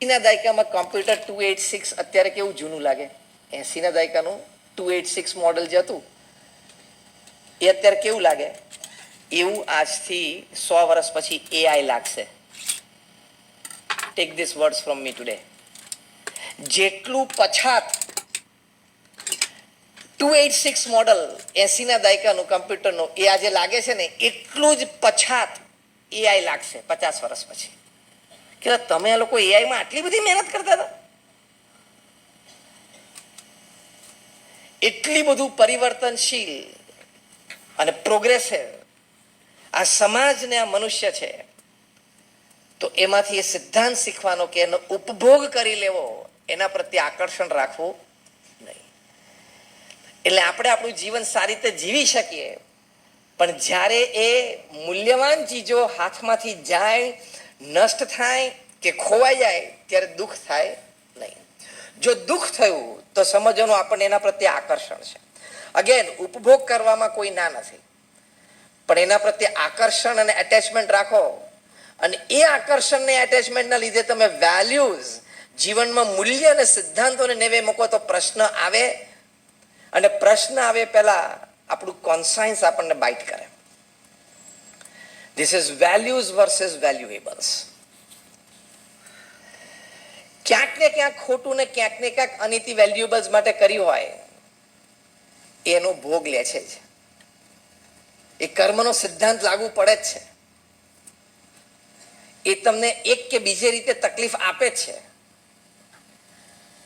ના દાયકામાં કોમ્પ્યુટર 286 અત્યારે કેવું જૂનું લાગે. 80 ના દાયકાનું 286 મોડેલ જે હતું એ અત્યારે કેવું લાગે, એવું આજથી 100 વર્ષ પછી એઆઈ લાગશે. Take this words from me today. જેટલું પછાત 286 મોડલ 80 ના દાયકાનું કમ્પ્યુટરનું એ આજે લાગે છે ને, એટલું જ પછાત એઆઈ લાગશે 50 વર્ષ પછી. કે તમે આ લોકો એઆઈમાં આટલી બધી મહેનત કરતા હતા, એટલી બધું પરિવર્તનશીલ અને પ્રોગ્રેસિવ આ સમાજને આ મનુષ્ય છે, તો એમાંથી એ સિદ્ધાંત શીખવાનો કે એનો ઉપભોગ કરી લેવો, એના પ્રત્યે આકર્ષણ રાખવું નહીં. એટલે આપણે આપણું જીવન સારી રીતે જીવી શકીએ, પણ જ્યારે એ મૂલ્યવાન ચીજો હાથમાંથી જાય, નષ્ટ થાય કે ખોવાઈ જાય, ત્યારે દુઃખ થાય નહીં. જો દુઃખ થયું તો સમજવાનું આપણને એના પ્રત્યે આકર્ષણ છે. અગેન, ઉપભોગ કરવામાં કોઈ ના નથી, પણ એના પ્રત્યે આકર્ષણ અને એટેચમેન્ટ રાખો, અને એ આકર્ષણ ને એટેચમેન્ટના લીધે તમે વેલ્યુઝ, જીવનમાં મૂલ્ય અને સિદ્ધાંતોને નેવે મૂકો તો પ્રશ્ન આવે, અને પ્રશ્ન આવે પહેલા આપણું કોન્સાયન્સ આપણને બાઇટ કરે. This is values versus valuables. ક્યાંક ને ક્યાંક ખોટું ને ક્યાંક ને ક્યાંક અનીતિ વેલ્યુએબલ્સ માટે કર્યું હોય, એનો ભોગ લે છે જ. એ કર્મનો સિદ્ધાંત લાગુ પડે જ છે. એ તમને એક કે બીજી રીતે તકલીફ આપે જ છે.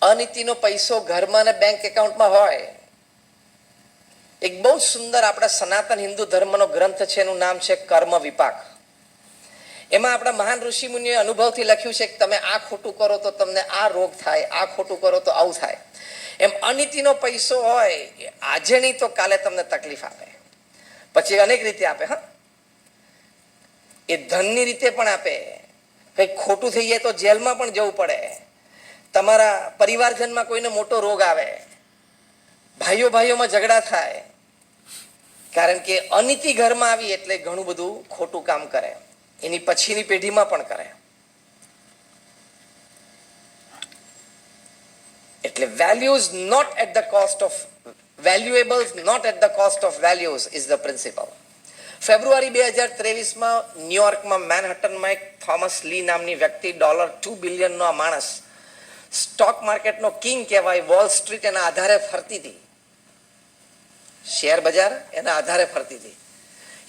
અનીતિનો પૈસો ઘરમાં ને બેંક એકાઉન્ટમાં હોય. એક બહુ સુંદર આપણા સનાતન હિન્દુ ધર્મનો ગ્રંથ છે, એનું નામ છે કર્મ વિપાક. એમાં આપણા મહાન ઋષિ મુનિએ અનુભવથી લખ્યું છે કે તમે આ ખોટું કરો તો તમને આ રોગ થાય, આ ખોટું કરો તો આવું થાય. એમ અનીતિનો પૈસો હોય, આજે નહીં તો કાલે તમને તકલીફ આપે, પછી અનેક રીતે આપે. હા, એ ધનની રીતે પણ આપે. કંઈક ખોટું થઈ જાય તો જેલમાં પણ જવું પડે. તમારા પરિવારજનમાં કોઈને મોટો રોગ આવે, ભાઈઓ ભાઈઓમાં ઝઘડા થાય, કારણ કે અનીતિ ઘરમાં આવી એટલે ઘણું બધું ખોટું કામ કરે, એની પછીની પેઢીમાં પણ કરે. એટલે values not at the cost of valuables, not at the cost of values is the principle. ફેબ્રુઆરી 2023માં ન્યુયોર્કમાં મેનહટનમાં એક થોમસ લી નામની વ્યક્તિ, $2 બિલિયનનો આ માણસ, સ્ટોક માર્કેટનો કિંગ કહેવાય, વોલ સ્ટ્રીટ એના આધારે ફરતી હતી, શેર બજાર એના આધારે ફરતી હતી.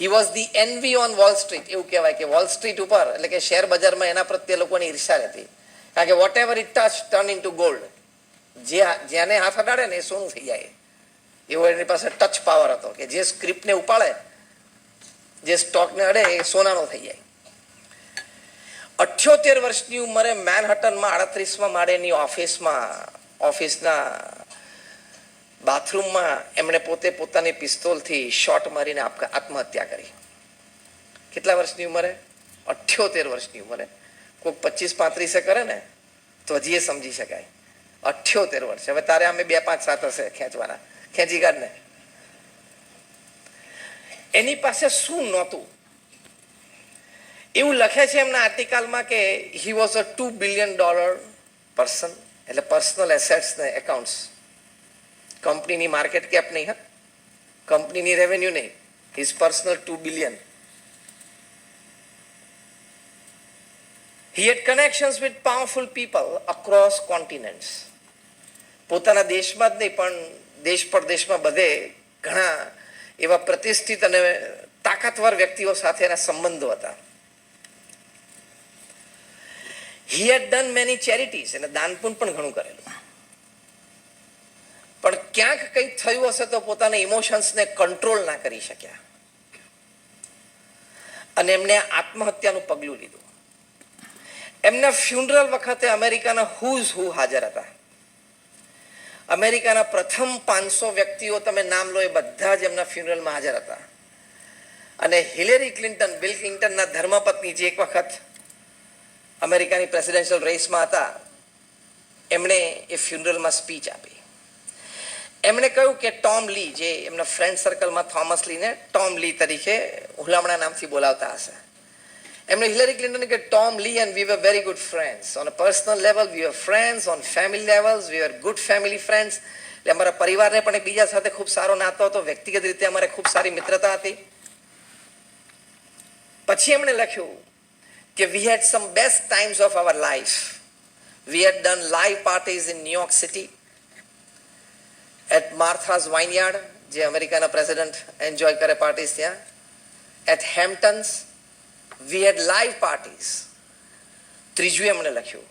He was the NV on wall street. એવું કહેવાય કે વોલ સ્ટ્રીટ ઉપર, એટલે કે શેર બજારમાં એના પ્રત્યે લોકોની ઈર્ષા રહેતી, કારણ કે whatever it touch turn into gold. જેને હાથ અડાડે ને એ સોનું થઈ જાય, એવો એની પાસે ટચ પાવર હતો કે જે સ્ક્રિપ્ટને ઉપાડે, જે સ્ટોકને અડે, એ સોનાનો થઈ જાય. 78 વર્ષની ઉંમરે મેનહટનમાં 38મા માળેની ઓફિસના બાથરૂમમાં એમણે પોતે પોતાની પિસ્તોલથી શોટ મારીને આત્મહત્યા કરી. કેટલા વર્ષની ઉંમરે? 78 વર્ષની ઉંમરે. કોઈ 25-35 કરે ને તો હજી એ સમજી શકાય. 78 વર્ષ. હવે તારે અમે 2, 5, 7 હશે ખેંચવાના, ખેંચી કાઢ ને. એની પાસે શું નહોતું? એવું લખે છે એમના આર્ટિકલમાં કે he was a $2 billion person. એટલે પર્સનલ એસેટ્સ ને એકાઉન્ટ્સ, કંપનીની માર્કેટ કેપ નહીં, હા, કંપનીની રેવન્યુ નહીં, his personal $2 billion. He had connections with powerful people across continents. પોતાના દેશમાં જ નહીં પણ દેશ પરદેશમાં બધે ઘણા એવા પ્રતિષ્ઠિત અને તાકાતવર વ્યક્તિઓ સાથેના સંબંધો હતા. He had done many charities. એને દાન પુણ્ય પણ ઘણું કરેલું. પણ ક્યાંક કંઈક થયું હશે તો પોતાના ઇમોશન્સને કંટ્રોલ ના કરી શક્યા, અને એમને આત્મહત્યાનું પગલું લીધું. એમના ફ્યુનરલ વખતે અમેરિકાના હુઝ હુ હાજર હતા. અમેરિકાના પ્રથમ 500 વ્યક્તિઓ તમે નામ લો, એ બધા જ એમના ફ્યુનરલમાં હાજર હતા. અને હિલેરી ક્લિન્ટન, બિલ ક્લિન્ટનના ધર્મપત્ની, જે એક વખત અમેરિકાની પ્રેસિડેન્શિયલ રેસમાં હતા, એમણે એ ફ્યુનરલમાં સ્પીચ આપી. એમણે કહ્યું કે ટોમ લી, જે એમના ફ્રેન્ડ સર્કલમાં થોમસ લીને ટોમ લી તરીકે હુલામણા નામથી બોલાવતા હશે, એમણે હિલરી ક્લિન્ટન કે Tom Lee and we were very good friends on a personal level we were friends on family levels we were good family friends એટલે અમારા પરિવારને પણ એકબીજા સાથે ખૂબ સારો નાતો હતો વ્યક્તિગત રીતે અમારે ખૂબ સારી મિત્રતા હતી પછી એમણે લખ્યું કે we had some best times of our life we had done live parties in New York City at Martha's Vineyard જે અમેરિકાના પ્રેસિડેન્ટ એન્જોય કરે પાર્ટીઝ ત્યાં at Hamptons we had live parties ત્રીજું એમણે લખ્યું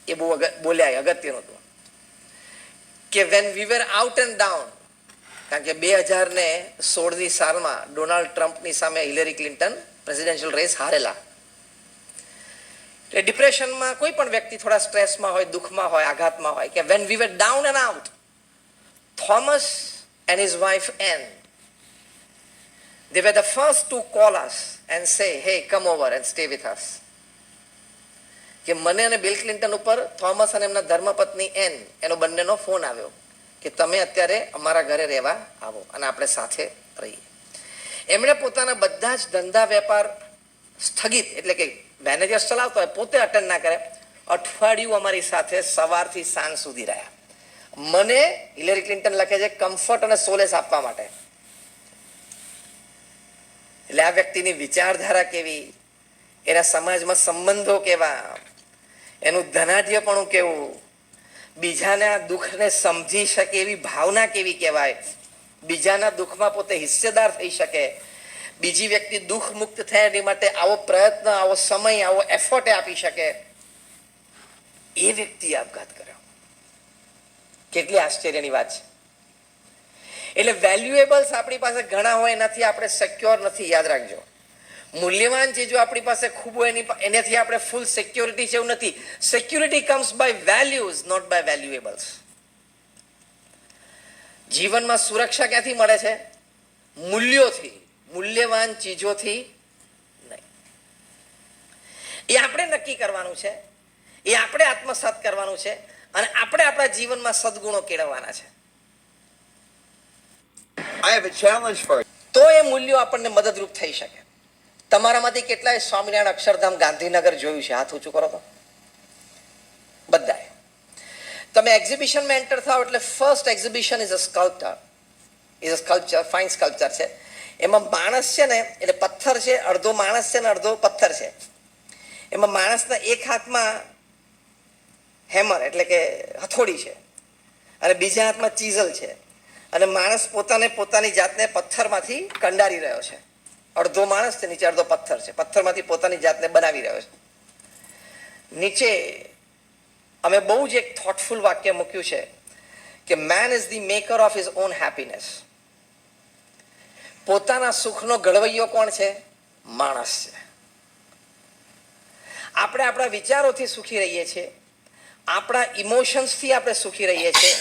એ બહુ બોલ્યા અગત્યનું હતું કે when we were out and down કારણ કે 2016ની સાલમાં ડોનાલ્ડ ટ્રમ્પની સામે હિલેરી ક્લિન્ટન પ્રેસિડેન્શિયલ રેસ હારેલા એટલે ડિપ્રેશનમાં કોઈ પણ વ્યક્તિ થોડા સ્ટ્રેસમાં હોય દુઃખમાં હોય આઘાતમાં હોય કે when we were down and out Thomas and his wife and they were the first to call us and say hey come over and stay with us કે મને અને બિલ ક્લિન્ટન ઉપર થોમસ અને એમના ધર્મપત્ની એન એનો બંનેનો phone આવ્યો કે તમે અત્યારે અમારા ઘરે રહેવા આવો અને આપણે સાથે રહીએ એમણે પોતાના બધા જ ધંધા વેપાર સ્થગિત એટલે કે મેનેજર ચલાવતો હોય પોતે અટેન્ડ ના કરે અઠવાડિયું અમારી સાથે સવારથી સાંજ સુધી રહ્યા મને હિલેરી ક્લિન્ટન લખે છે કમ્ફર્ટ અને સોલેસ આપવા માટે એટલે આ વ્યક્તિની વિચારધારા કેવી એના સમાજમાં સંબંધો કેવા એનું ધનાઢ્યપણું કેવું બીજાના દુઃખને સમજી શકે એવી ભાવના કેવી કહેવાય બીજાના દુઃખમાં પોતે હિસ્સેદાર થઈ શકે બીજી વ્યક્તિ દુઃખ મુક્ત થાય એની માટે આવો પ્રયત્ન આવો સમય આવો એફર્ટ આપી શકે એ વ્યક્તિએ આપઘાત કર્યો કેટલી આશ્ચર્યની વાત છે એટલે વેલ્યુએબલ્સ આપણી પાસે ઘણા હોય એનાથી આપણે સિક્યોર નથી યાદ રાખજો મૂલ્યવાન ચીજો આપણી પાસે ખૂબ હોય એનાથી આપણે ફૂલ સિક્યોરિટી છે એવું નથી security comes by values not by valuables જીવનમાં સુરક્ષા ક્યાંથી મળે છે મૂલ્યોથી મૂલ્યવાન ચીજોથી નહીં એ આપણે નક્કી કરવાનું છે એ આપણે આત્મસાત કરવાનું છે અને આપણે આપણા જીવનમાં સદગુણો કેળવવાના છે I have a challenge for you. તો એ મૂલ્યો આપણને મદદરૂપ થઈ શકે તમારામાંથી કેટલાય સ્વામિનારાયણ અક્ષરધામ ગાંધીનગર જોયું છે હાથ ઊંચું કરો તો બધાએ તમે એક્ઝિબિશનમાં એન્ટર થાવ એટલે first exhibition is a sculpture fine sculpture છે એમાં માણસ છે ને એટલે પથ્થર છે અડધો માણસ છે ને અડધો પથ્થર છે એમાં માણસના એક હાથમાં હેમર એટલે કે હથોડી છે અને બીજા હાથમાં ચીઝલ છે અને માણસ પોતાની જાતને પથ્થરમાંથી કંડારી રહ્યો છે અડધો માણસ છે નીચે અડધો પથ્થર છે પથ્થરમાંથી પોતાની જાતને બનાવી રહ્યો છે નીચે અમે બહુ જ એક થોટફુલ વાક્ય મૂક્યું છે કે main is the maker of his own happiness પોતાના સુખનો ઘડવૈયો કોણ છે માણસ છે આપણે આપણા વિચારોથી સુખી રહીએ છીએ આપણા ઇમોશન્સથી આપણે સુખી રહીએ છીએ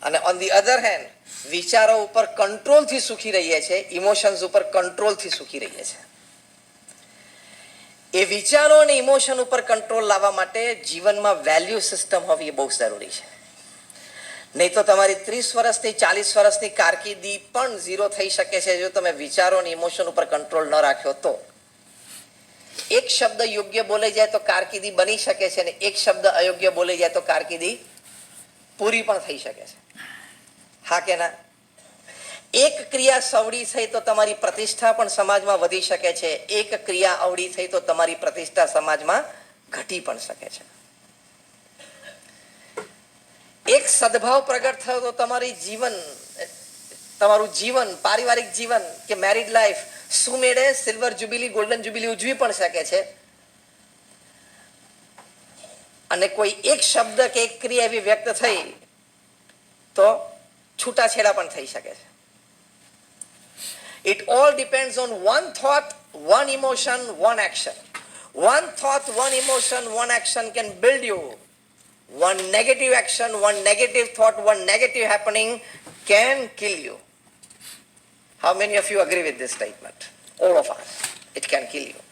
અને ઓન ધી અધર હેન્ડ વિચારો ઉપર કંટ્રોલથી સુખી રહીએ છીએ ઇમોશન્સ ઉપર કંટ્રોલથી સુખી રહીએ છીએ એ વિચારો અને ઇમોશન ઉપર કંટ્રોલ લાવવા માટે જીવનમાં વેલ્યુ સિસ્ટમ હોવી એ બહુ જરૂરી છે નહીં તો તમારી 30 વર્ષની 40 વર્ષની કારકિર્દી પણ ઝીરો થઈ શકે છે જો તમે વિચારો અને ઇમોશન ઉપર કંટ્રોલ ન રાખ્યો તો એક શબ્દ યોગ્ય બોલાઈ જાય તો કારકિર્દી બની શકે છે અને એક શબ્દ અયોગ્ય બોલાઈ જાય તો કારકિર્દી પૂરી પણ થઈ શકે છે હા કે ના એક ક્રિયા સવડી થઈ તો તમારી પ્રતિષ્ઠા પણ સમાજમાં વધી શકે છે એક ક્રિયા અવળી થઈ તો તમારી પ્રતિષ્ઠા સમાજમાં ઘટી પણ શકે છે એક સદભાવ પ્રગટ થયો તો તમારું જીવન પારિવારિક જીવન કે મેરિડ લાઈફ સુમેળે સિલ્વર જુબિલી ગોલ્ડન જુબિલી ઉજવી પણ શકે છે અને કોઈ એક શબ્દ કે એક ક્રિયા એવી વ્યક્ત થઈ તો છૂટાછેડા પણ થઈ શકે છે It all depends on one thought, one emotion, one action. One thought, one emotion, one action can build you. One negative action, one negative thought, one negative happening can kill you. How many of you agree with this statement? All of us. It can kill you.